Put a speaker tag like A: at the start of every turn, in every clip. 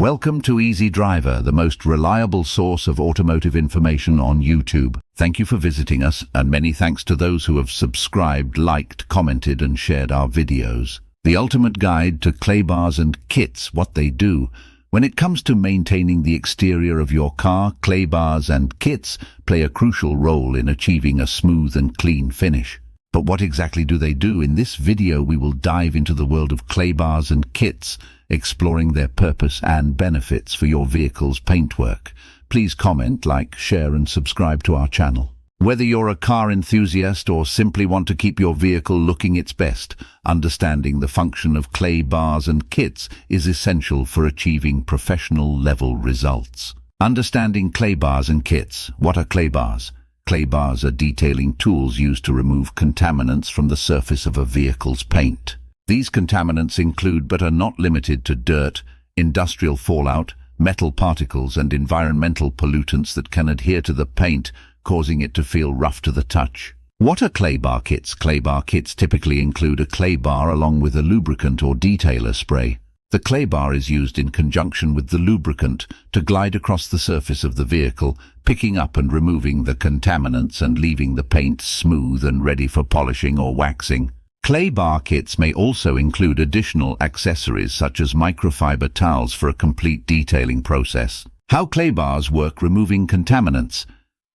A: Welcome to Easy Driver, the most reliable source of automotive information on YouTube. Thank you for visiting us, and many thanks to those who have subscribed, liked, commented and shared our videos. The ultimate guide to clay bars and kits, what they do. When it comes to maintaining the exterior of your car, clay bars and kits play a crucial role in achieving a smooth and clean finish. But what exactly do they do? In this video we will dive into the world of clay bars and kits, exploring their purpose and benefits for your vehicle's paintwork. Please comment, like, share and subscribe to our channel. Whether you're a car enthusiast or simply want to keep your vehicle looking its best, understanding the function of clay bars and kits is essential for achieving professional-level results. Understanding clay bars and kits. What are clay bars? Clay bars are detailing tools used to remove contaminants from the surface of a vehicle's paint. These contaminants include, but are not limited to, dirt, industrial fallout, metal particles and environmental pollutants that can adhere to the paint, causing it to feel rough to the touch. What are clay bar kits? Clay bar kits typically include a clay bar along with a lubricant or detailer spray. The clay bar is used in conjunction with the lubricant to glide across the surface of the vehicle, picking up and removing the contaminants and leaving the paint smooth and ready for polishing or waxing. Clay bar kits may also include additional accessories such as microfiber towels for a complete detailing process. How clay bars work removing contaminants.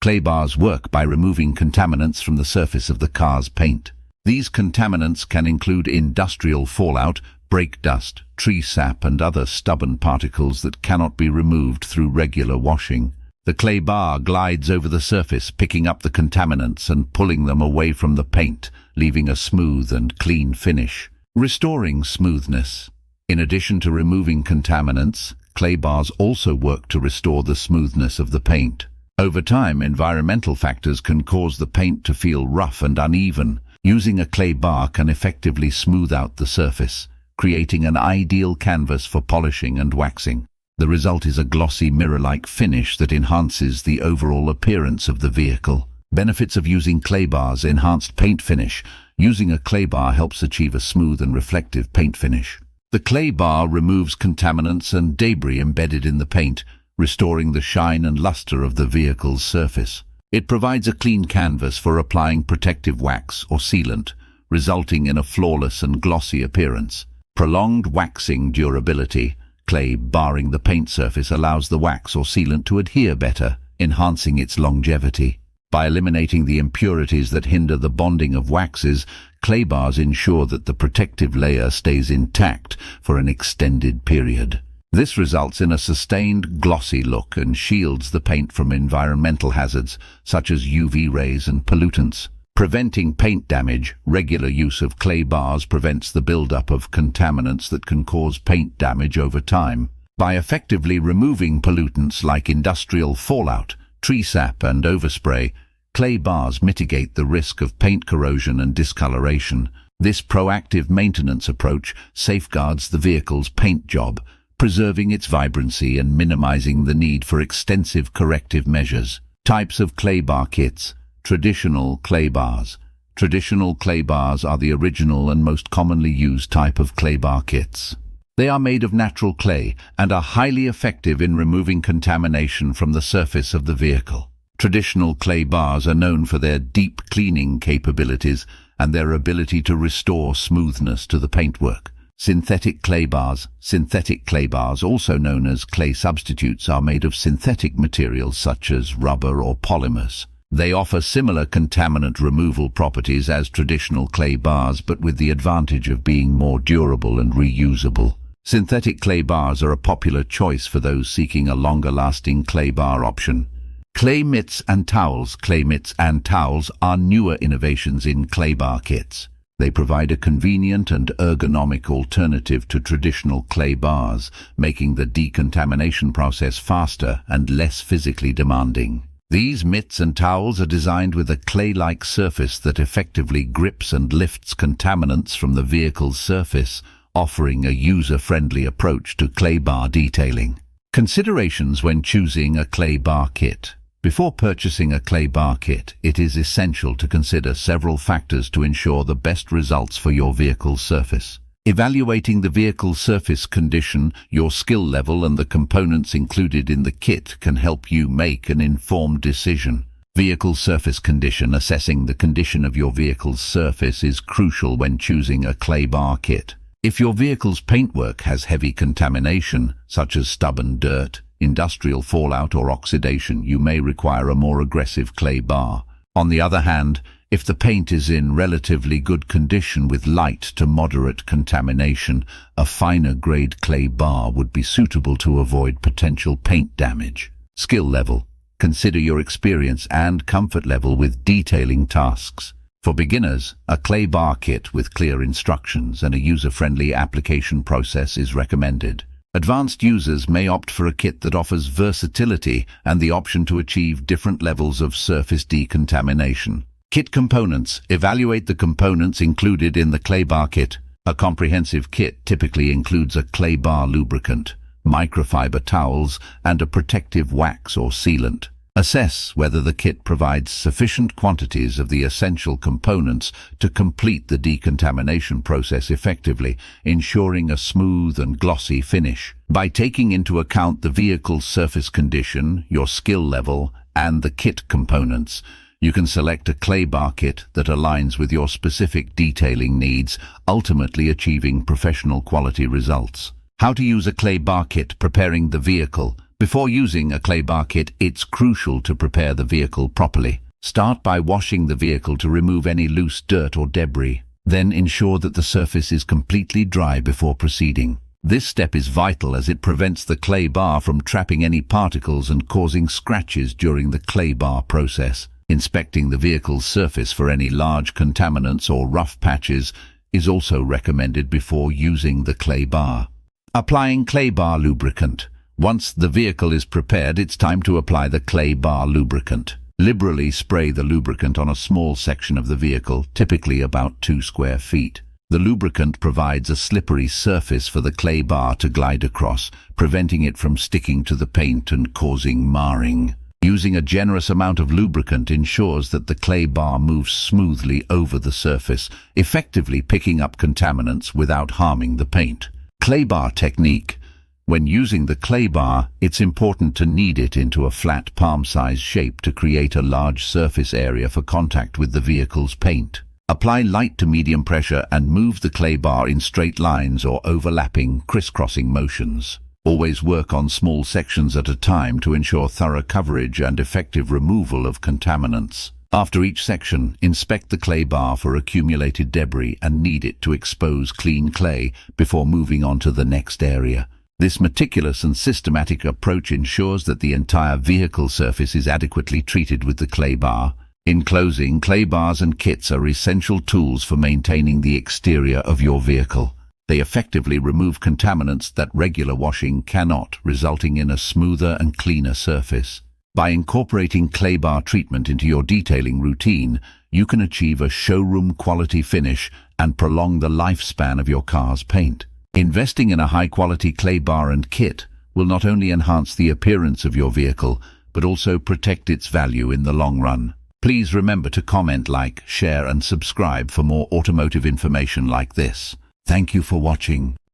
A: Clay bars work by removing contaminants from the surface of the car's paint. These contaminants can include industrial fallout, brake dust, tree sap and other stubborn particles that cannot be removed through regular washing. The clay bar glides over the surface, picking up the contaminants and pulling them away from the paint, leaving a smooth and clean finish. Restoring smoothness. In addition to removing contaminants, clay bars also work to restore the smoothness of the paint. Over time, environmental factors can cause the paint to feel rough and uneven. Using a clay bar can effectively smooth out the surface, creating an ideal canvas for polishing and waxing. The result is a glossy mirror-like finish that enhances the overall appearance of the vehicle. Benefits of using clay bars. Enhanced paint finish. Using a clay bar helps achieve a smooth and reflective paint finish. The clay bar removes contaminants and debris embedded in the paint, restoring the shine and luster of the vehicle's surface. It provides a clean canvas for applying protective wax or sealant, resulting in a flawless and glossy appearance. Prolonged waxing durability. Clay barring the paint surface allows the wax or sealant to adhere better, enhancing its longevity. By eliminating the impurities that hinder the bonding of waxes, clay bars ensure that the protective layer stays intact for an extended period. This results in a sustained, glossy look and shields the paint from environmental hazards, such as UV rays and pollutants. Preventing paint damage. Regular use of clay bars prevents the buildup of contaminants that can cause paint damage over time. By effectively removing pollutants like industrial fallout, tree sap and overspray, clay bars mitigate the risk of paint corrosion and discoloration. This proactive maintenance approach safeguards the vehicle's paint job, preserving its vibrancy and minimizing the need for extensive corrective measures. Types of clay bar kits. Traditional clay bars. Traditional clay bars are the original and most commonly used type of clay bar kits. They are made of natural clay and are highly effective in removing contamination from the surface of the vehicle. Traditional clay bars are known for their deep cleaning capabilities and their ability to restore smoothness to the paintwork. Synthetic clay bars. Synthetic clay bars, also known as clay substitutes, are made of synthetic materials such as rubber or polymers. They offer similar contaminant removal properties as traditional clay bars, but with the advantage of being more durable and reusable. Synthetic clay bars are a popular choice for those seeking a longer-lasting clay bar option. Clay mitts and towels. Clay mitts and towels are newer innovations in clay bar kits. They provide a convenient and ergonomic alternative to traditional clay bars, making the decontamination process faster and less physically demanding. These mitts and towels are designed with a clay-like surface that effectively grips and lifts contaminants from the vehicle's surface, offering a user-friendly approach to clay bar detailing. Considerations when choosing a clay bar kit. Before purchasing a clay bar kit, it is essential to consider several factors to ensure the best results for your vehicle's surface. Evaluating the vehicle's surface condition, your skill level and the components included in the kit can help you make an informed decision. Vehicle surface condition. Assessing the condition of your vehicle's surface is crucial when choosing a clay bar kit. If your vehicle's paintwork has heavy contamination, such as stubborn dirt, industrial fallout or oxidation, you may require a more aggressive clay bar. On the other hand, if the paint is in relatively good condition with light to moderate contamination, a finer grade clay bar would be suitable to avoid potential paint damage. Skill level. Consider your experience and comfort level with detailing tasks. For beginners, a clay bar kit with clear instructions and a user-friendly application process is recommended. Advanced users may opt for a kit that offers versatility and the option to achieve different levels of surface decontamination. Kit components. Evaluate the components included in the clay bar kit. A comprehensive kit typically includes a clay bar lubricant, microfiber towels, and a protective wax or sealant. Assess whether the kit provides sufficient quantities of the essential components to complete the decontamination process effectively, ensuring a smooth and glossy finish. By taking into account the vehicle's surface condition, your skill level, and the kit components, you can select a clay bar kit that aligns with your specific detailing needs, ultimately achieving professional quality results. How to use a clay bar kit. Preparing the vehicle. Before using a clay bar kit, it's crucial to prepare the vehicle properly. Start by washing the vehicle to remove any loose dirt or debris. Then ensure that the surface is completely dry before proceeding. This step is vital as it prevents the clay bar from trapping any particles and causing scratches during the clay bar process. Inspecting the vehicle's surface for any large contaminants or rough patches is also recommended before using the clay bar. Applying clay bar lubricant. Once the vehicle is prepared, it's time to apply the clay bar lubricant. Liberally spray the lubricant on a small section of the vehicle, typically about 2 square feet. The lubricant provides a slippery surface for the clay bar to glide across, preventing it from sticking to the paint and causing marring. Using a generous amount of lubricant ensures that the clay bar moves smoothly over the surface, effectively picking up contaminants without harming the paint. Clay bar technique. When using the clay bar, it's important to knead it into a flat palm-sized shape to create a large surface area for contact with the vehicle's paint. Apply light to medium pressure and move the clay bar in straight lines or overlapping, crisscrossing motions. Always work on small sections at a time to ensure thorough coverage and effective removal of contaminants. After each section, inspect the clay bar for accumulated debris and knead it to expose clean clay before moving on to the next area. This meticulous and systematic approach ensures that the entire vehicle surface is adequately treated with the clay bar. In closing, clay bars and kits are essential tools for maintaining the exterior of your vehicle. They effectively remove contaminants that regular washing cannot, resulting in a smoother and cleaner surface. By incorporating clay bar treatment into your detailing routine, you can achieve a showroom quality finish and prolong the lifespan of your car's paint. Investing in a high-quality clay bar and kit will not only enhance the appearance of your vehicle, but also protect its value in the long run. Please remember to comment, like, share and subscribe for more automotive information like this. Thank you for watching.